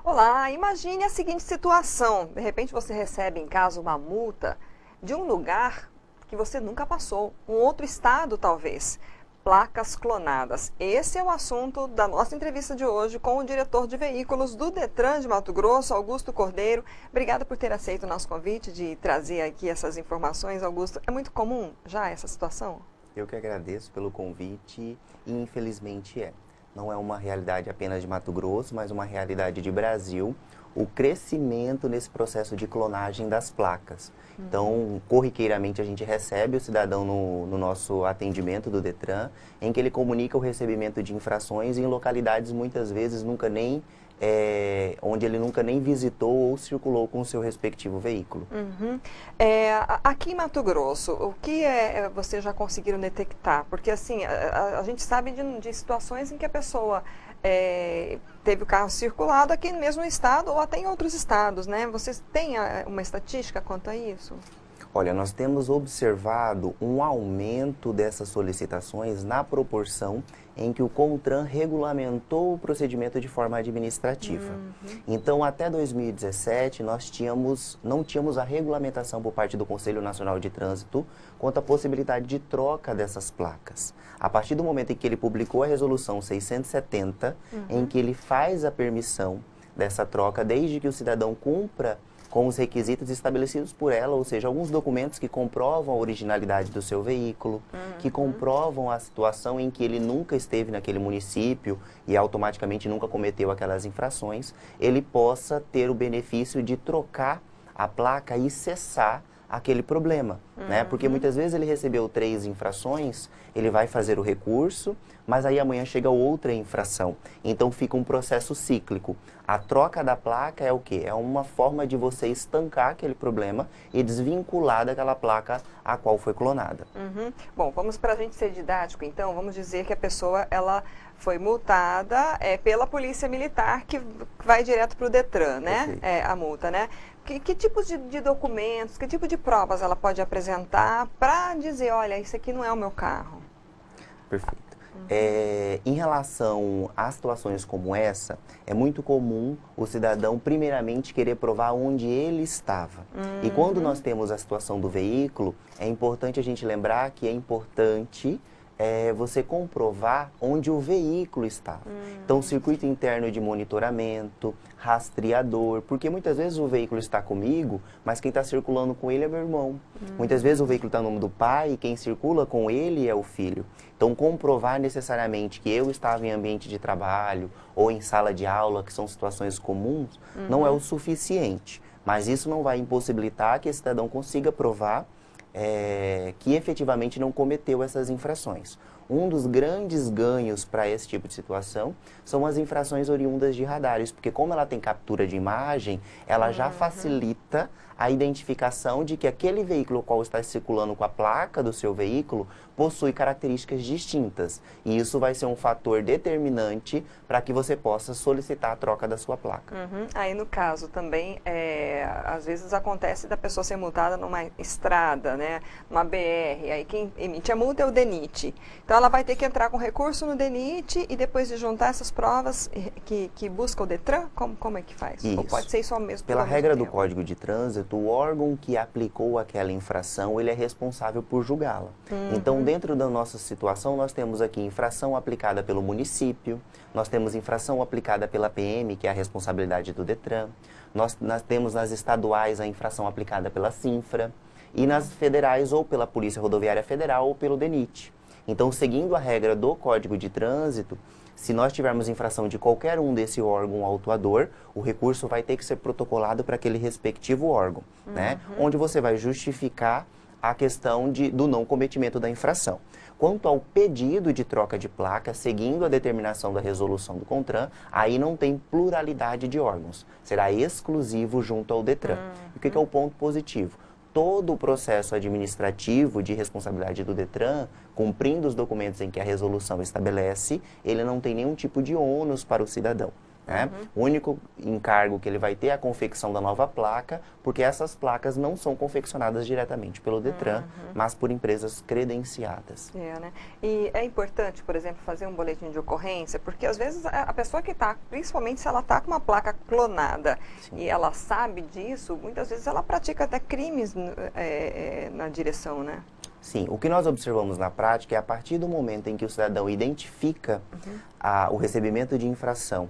Olá, imagine a seguinte situação. De repente você recebe em casa uma multa de um lugar que você nunca passou, um outro estado talvez. Placas clonadas. Esse é o assunto da nossa entrevista de hoje com o diretor de veículos do Detran de Mato Grosso, Augusto Cordeiro. Obrigada por ter aceito o nosso convite de trazer aqui essas informações, Augusto. É muito comum já essa situação? Eu que agradeço pelo convite e infelizmente é. Não é uma realidade apenas de Mato Grosso, mas uma realidade de Brasil, o crescimento nesse processo de clonagem das placas. Então, corriqueiramente a gente recebe o cidadão no nosso atendimento do Detran, em que ele comunica o recebimento de infrações em localidades muitas vezes onde ele nunca nem visitou ou circulou com o seu respectivo veículo. Aqui em Mato Grosso, o que vocês já conseguiram detectar? Porque assim, a gente sabe de situações em que a pessoa teve o carro circulado aqui no mesmo estado ou até em outros estados, né? Vocês têm uma estatística quanto a isso? Olha, nós temos observado um aumento dessas solicitações na proporção em que o CONTRAN regulamentou o procedimento de forma administrativa. Então, até 2017, nós não tínhamos a regulamentação por parte do Conselho Nacional de Trânsito quanto à possibilidade de troca dessas placas. A partir do momento em que ele publicou a Resolução 670, em que ele faz a permissão dessa troca, desde que o cidadão cumpra com os requisitos estabelecidos por ela, ou seja, alguns documentos que comprovam a originalidade do seu veículo, que comprovam a situação em que ele nunca esteve naquele município e automaticamente nunca cometeu aquelas infrações, ele possa ter o benefício de trocar a placa e cessar aquele problema, né? Porque muitas vezes ele recebeu 3 infrações, ele vai fazer o recurso, mas aí amanhã chega outra infração. Então fica um processo cíclico. A troca da placa é o quê? É uma forma de você estancar aquele problema e desvincular daquela placa a qual foi clonada. Bom, vamos para a gente ser didático, então, vamos dizer que a pessoa, ela foi multada pela Polícia Militar, que vai direto para o Detran, né? A multa, né? Que tipos de documentos, que tipo de provas ela pode apresentar para dizer, olha, isso aqui não é o meu carro? Perfeito. Em relação a situações como essa, é muito comum o cidadão primeiramente querer provar onde ele estava. E quando nós temos a situação do veículo, é importante a gente lembrar que é importante você comprovar onde o veículo estava. Então, circuito interno de monitoramento, rastreador, porque muitas vezes o veículo está comigo, mas quem está circulando com ele é meu irmão. Muitas vezes o veículo está no nome do pai e quem circula com ele é o filho. Então, comprovar necessariamente que eu estava em ambiente de trabalho ou em sala de aula, que são situações comuns, não é o suficiente. Mas isso não vai impossibilitar que esse cidadão consiga provar que efetivamente não cometeu essas infrações. Um dos grandes ganhos para esse tipo de situação são as infrações oriundas de radares, porque como ela tem captura de imagem, ela já facilita a identificação de que aquele veículo qual está circulando com a placa do seu veículo possui características distintas. E isso vai ser um fator determinante para que você possa solicitar a troca da sua placa. Aí no caso também, às vezes acontece da pessoa ser multada numa estrada, né, numa BR, aí quem emite a multa é o DENIT. Então ela vai ter que entrar com recurso no DENIT e depois de juntar essas provas que busca o Detran, como é que faz? Isso. Ou pode ser isso ao mesmo Pela ao mesmo regra do tempo? Código de Trânsito, o órgão que aplicou aquela infração, ele é responsável por julgá-la. Então, dentro da nossa situação, nós temos aqui infração aplicada pelo município, nós temos infração aplicada pela PM, que é a responsabilidade do Detran, nós temos nas estaduais a infração aplicada pela Sinfra, e nas federais ou pela Polícia Rodoviária Federal ou pelo DENIT. Então, seguindo a regra do Código de Trânsito, se nós tivermos infração de qualquer um desse órgão autuador, o recurso vai ter que ser protocolado para aquele respectivo órgão, né? Onde você vai justificar a questão do não cometimento da infração. Quanto ao pedido de troca de placa, seguindo a determinação da resolução do CONTRAN, aí não tem pluralidade de órgãos, será exclusivo junto ao Detran. E o que é o ponto positivo? Todo o processo administrativo de responsabilidade do Detran, cumprindo os documentos em que a resolução estabelece, ele não tem nenhum tipo de ônus para o cidadão. né? O único encargo que ele vai ter é a confecção da nova placa, porque essas placas não são confeccionadas diretamente pelo Detran, mas por empresas credenciadas. Né? E é importante, por exemplo, fazer um boletim de ocorrência, porque às vezes a pessoa que está, principalmente se ela está com uma placa clonada, sim, e ela sabe disso, muitas vezes ela pratica até crimes na direção, né? Sim, o que nós observamos na prática é a partir do momento em que o cidadão identifica o recebimento de infração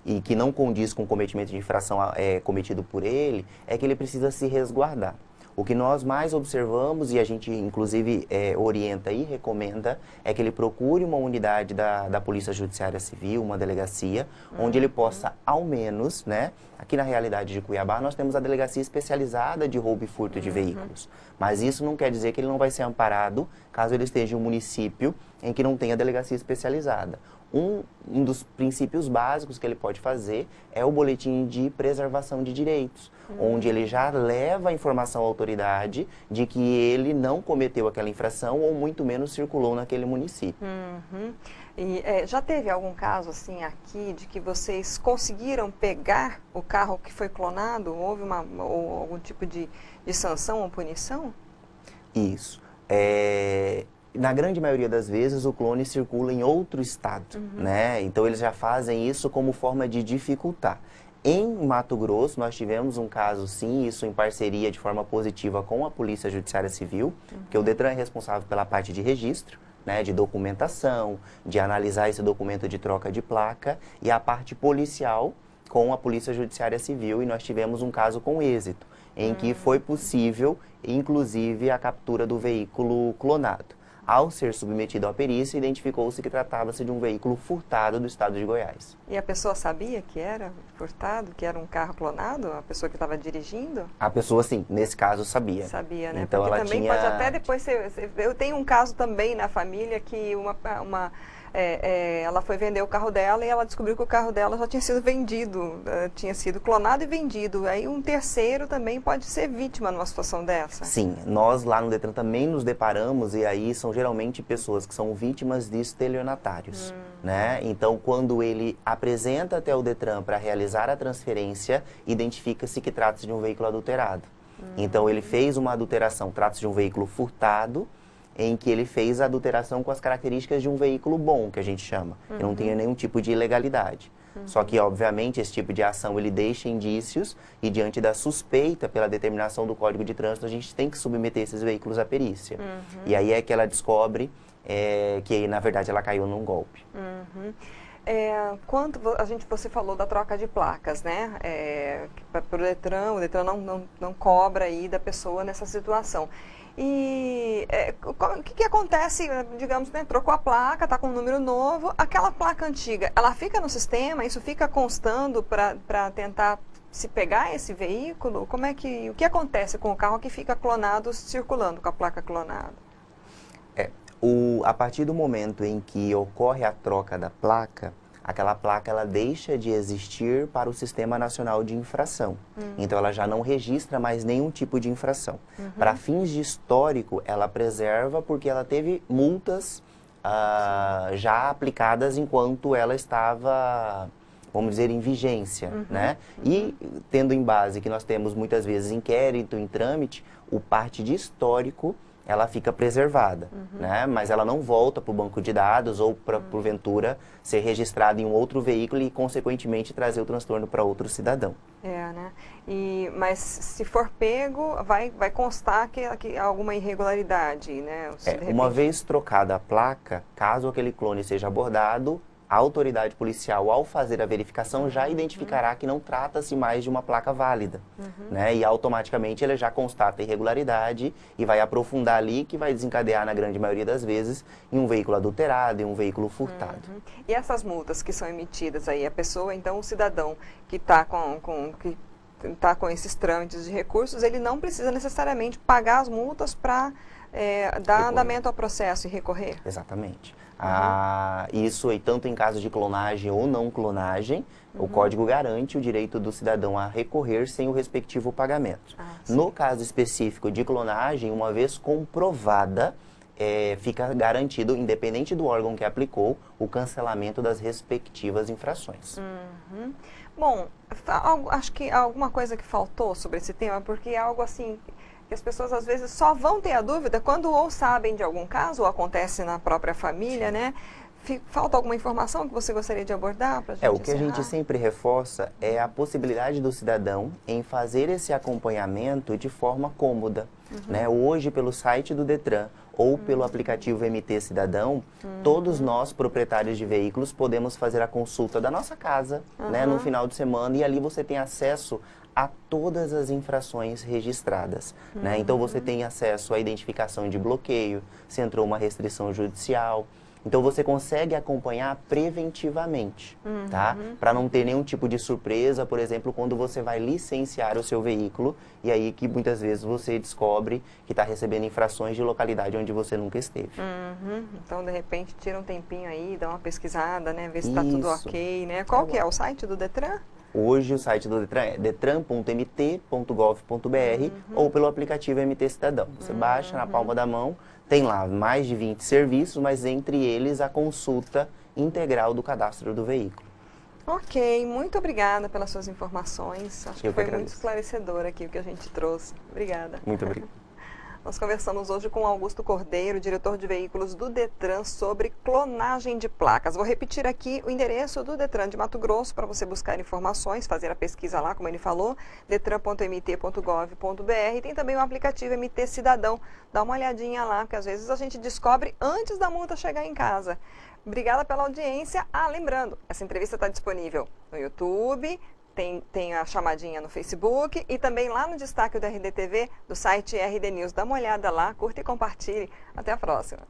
e que não condiz com o cometimento de infração cometido por ele, é que ele precisa se resguardar. O que nós mais observamos, e a gente inclusive orienta e recomenda, é que ele procure uma unidade da Polícia Judiciária Civil, uma delegacia, onde ele possa, ao menos, né, aqui na realidade de Cuiabá, nós temos a delegacia especializada de roubo e furto de veículos. Mas isso não quer dizer que ele não vai ser amparado caso ele esteja em um município em que não tenha delegacia especializada. Um dos princípios básicos que ele pode fazer é o boletim de preservação de direitos, onde ele já leva a informação à autoridade de que ele não cometeu aquela infração ou muito menos circulou naquele município. E já teve algum caso assim aqui de que vocês conseguiram pegar o carro que foi clonado? Houve ou algum tipo de sanção ou punição? Isso. Na grande maioria das vezes, o clone circula em outro estado, né? Então, eles já fazem isso como forma de dificultar. Em Mato Grosso, nós tivemos um caso, sim, isso em parceria de forma positiva com a Polícia Judiciária Civil, que o Detran é responsável pela parte de registro, né, de documentação, de analisar esse documento de troca de placa, e a parte policial com a Polícia Judiciária Civil, e nós tivemos um caso com êxito, em que foi possível, inclusive, a captura do veículo clonado. Ao ser submetido à perícia, identificou-se que tratava-se de um veículo furtado do estado de Goiás. E a pessoa sabia que era furtado, que era um carro clonado? A pessoa que estava dirigindo? A pessoa, sim, nesse caso sabia. Sabia, né? Então, porque ela também tinha... pode até depois ser... Eu tenho um caso também na família que ela foi vender o carro dela e ela descobriu que o carro dela já tinha sido vendido, tinha sido clonado e vendido. Aí um terceiro também pode ser vítima numa situação dessa. Sim, nós lá no Detran também nos deparamos, e aí são geralmente pessoas que são vítimas de estelionatários, né? Então, quando ele apresenta até o Detran para realizar a transferência, identifica-se que trata-se de um veículo adulterado. Então, ele fez uma adulteração, trata-se de um veículo furtado, em que ele fez a adulteração com as características de um veículo bom, que a gente chama, que não tinha nenhum tipo de ilegalidade. Só que, obviamente, esse tipo de ação ele deixa indícios, e diante da suspeita pela determinação do Código de Trânsito, a gente tem que submeter esses veículos à perícia. E aí é que ela descobre que, na verdade, ela caiu num golpe. Quando você falou da troca de placas, né? Para o Detran não cobra aí da pessoa nessa situação. E o que acontece, digamos, né, trocou a placa, está com um número novo, aquela placa antiga, ela fica no sistema, isso fica constando para tentar se pegar esse veículo? O que acontece com o carro que fica clonado, circulando com a placa clonada? A partir do momento em que ocorre a troca da placa, aquela placa ela deixa de existir para o Sistema Nacional de Infração. Então, ela já não registra mais nenhum tipo de infração. Para fins de histórico, ela preserva porque ela teve multas já aplicadas enquanto ela estava, vamos dizer, em vigência, né? E tendo em base que nós temos muitas vezes inquérito em trâmite, o parte de histórico ela fica preservada, né? Mas ela não volta para o banco de dados ou para, porventura, ser registrada em um outro veículo e, consequentemente, trazer o transtorno para outro cidadão. Né? Mas se for pego, vai constar que há alguma irregularidade, né? Uma vez trocada a placa, caso aquele clone seja abordado, a autoridade policial, ao fazer a verificação, já identificará que não trata-se mais de uma placa válida, né? E automaticamente ele já constata a irregularidade e vai aprofundar ali, que vai desencadear, na grande maioria das vezes, em um veículo adulterado, em um veículo furtado. E essas multas que são emitidas aí, a pessoa, então, o cidadão que está com esses trâmites de recursos, ele não precisa necessariamente pagar as multas para dar andamento ao processo e recorrer? Exatamente. Isso, e tanto em caso de clonagem ou não clonagem, o Código garante o direito do cidadão a recorrer sem o respectivo pagamento. No caso específico de clonagem, uma vez comprovada fica garantido, independente do órgão que aplicou, o cancelamento das respectivas infrações. Uhum. Bom, acho que alguma coisa que faltou sobre esse tema, porque é algo assim que as pessoas às vezes só vão ter a dúvida quando ou sabem de algum caso, ou acontece na própria família, né? Falta alguma informação que você gostaria de abordar para a gente O que a gente sempre reforça é a possibilidade do cidadão em fazer esse acompanhamento de forma cômoda. Né? Hoje, pelo site do Detran ou pelo aplicativo MT Cidadão, todos nós, proprietários de veículos, podemos fazer a consulta da nossa casa, né, no final de semana, e ali você tem acesso a todas as infrações registradas. Né? Então, você tem acesso à identificação de bloqueio, se entrou uma restrição judicial. Então, você consegue acompanhar preventivamente, tá? Para não ter nenhum tipo de surpresa, por exemplo, quando você vai licenciar o seu veículo, e aí que muitas vezes você descobre que está recebendo infrações de localidade onde você nunca esteve. Então, de repente, tira um tempinho aí, dá uma pesquisada, né? Ver se está tudo ok, né? Qual que é o site do Detran? Hoje o site do Detran é detran.mt.gov.br ou pelo aplicativo MT Cidadão. Você baixa na palma da mão, tem lá mais de 20 serviços, mas entre eles a consulta integral do cadastro do veículo. Ok, muito obrigada pelas suas informações. Acho que foi muito esclarecedor aqui o que a gente trouxe. Obrigada. Muito obrigado. Nós conversamos hoje com Augusto Cordeiro, diretor de veículos do Detran, sobre clonagem de placas. Vou repetir aqui o endereço do Detran de Mato Grosso para você buscar informações, fazer a pesquisa lá, como ele falou, detran.mt.gov.br. Tem também o aplicativo MT Cidadão. Dá uma olhadinha lá, porque às vezes a gente descobre antes da multa chegar em casa. Obrigada pela audiência. Lembrando, essa entrevista está disponível no YouTube, tem a chamadinha no Facebook e também lá no destaque do RDTV, do site RD News. Dá uma olhada lá, curta e compartilhe. Até a próxima.